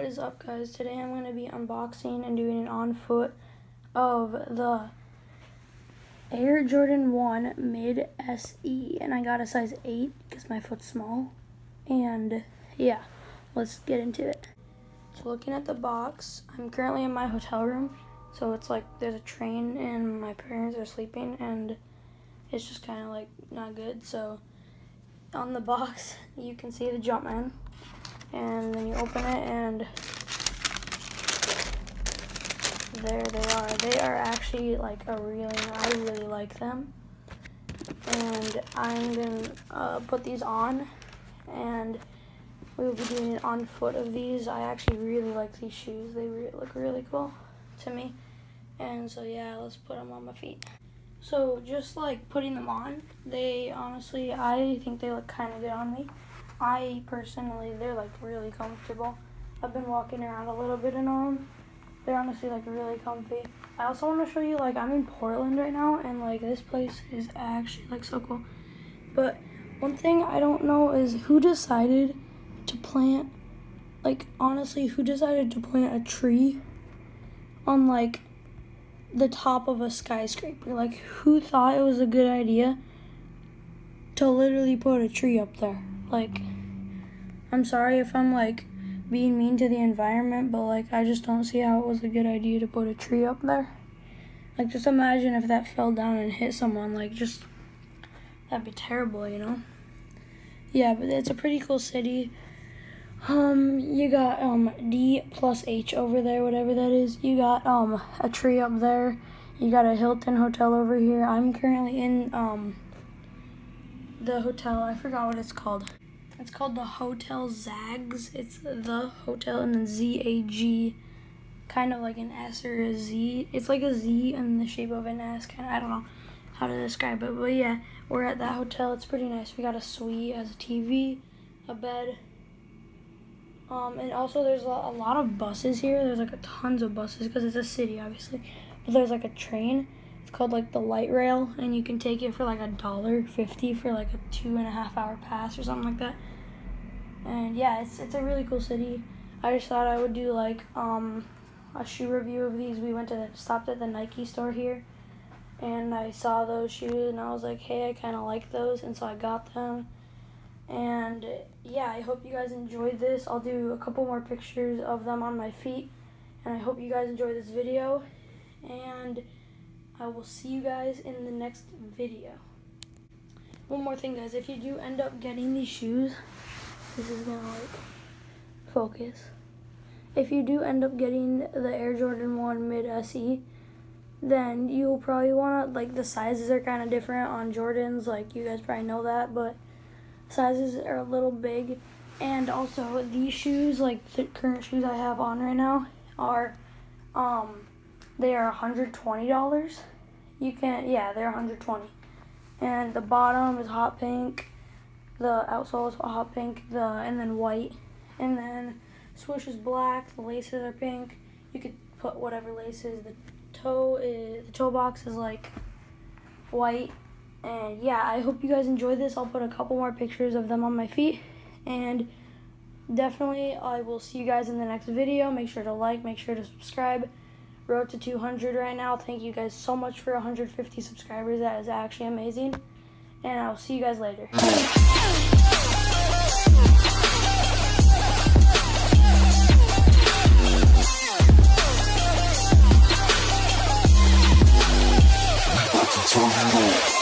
is up, guys? Today I'm going to be unboxing and doing an on foot of the Air Jordan 1 Mid SE, and I got a size 8 because my foot's small. And yeah, let's get into it. So looking at the box, I'm currently in my hotel room, so it's like there's a train and my parents are sleeping, and it's just kind of like not good. So on the box you can see the Jumpman, and then you open it and there they are. They are actually like I really like them, and I'm gonna put these on, and we will be doing it on foot of these. I actually really like these shoes. They look really cool to me, and so yeah, let's put them on my feet. So just like putting them on, they honestly, I think they look kind of good on me. I personally, they're like really comfortable. I've been walking around a little bit in them. They're honestly like really comfy. I also want to show you, like, I'm in Portland right now, and like this place is actually like so cool. But one thing I don't know is who decided to plant, like honestly, who decided to plant a tree on like the top of a skyscraper? Like, who thought it was a good idea to literally put a tree up there? Like, I'm sorry if I'm like being mean to the environment, but like I just don't see how it was a good idea to put a tree up there. Like, just imagine if that fell down and hit someone. Like, just that'd be terrible, you know? Yeah, but it's a pretty cool city. You got D+H over there, whatever that is. You got a tree up there. You got a Hilton hotel over here. I'm currently in the hotel. I forgot what it's called. It's called the Hotel Zags. It's the hotel and then ZAG, kind of like an S or a Z. It's like a Z in the shape of an S. Kind of, I don't know how to describe it, but yeah, we're at that hotel. It's pretty nice. We got a suite, as a TV, a bed. And also there's a lot of buses here. There's like tons of buses because it's a city, obviously. But there's like a train. It's called like the light rail, and you can take it for like $1.50 for like a 2.5 hour pass or something like that. And yeah, it's a really cool city. I just thought I would do like a shoe review of these. We stopped at the Nike store here, and I saw those shoes, and I was like, hey, I kind of like those, and so I got them. And yeah, I hope you guys enjoyed this. I'll do a couple more pictures of them on my feet, and I hope you guys enjoy this video, and I will see you guys in the next video. One more thing, guys, if you do end up getting these shoes, this is gonna like focus. If you do end up getting the Air Jordan 1 Mid SE, then you'll probably wanna, like, the sizes are kind of different on Jordans, like you guys probably know that, but sizes are a little big. And also these shoes, like the current shoes I have on right now, are they are $120. They're $120. And the bottom is hot pink, the outsole is hot pink, and then white, and then swoosh is black, the laces are pink. You could put whatever laces. The toe box is like white. And yeah, I hope you guys enjoyed this. I'll put a couple more pictures of them on my feet, and definitely I will see you guys in the next video. Make sure to like, make sure to subscribe. Road to 200 right now. Thank you guys so much for 150 subscribers. That is actually amazing, and I'll see you guys later. Turn it on.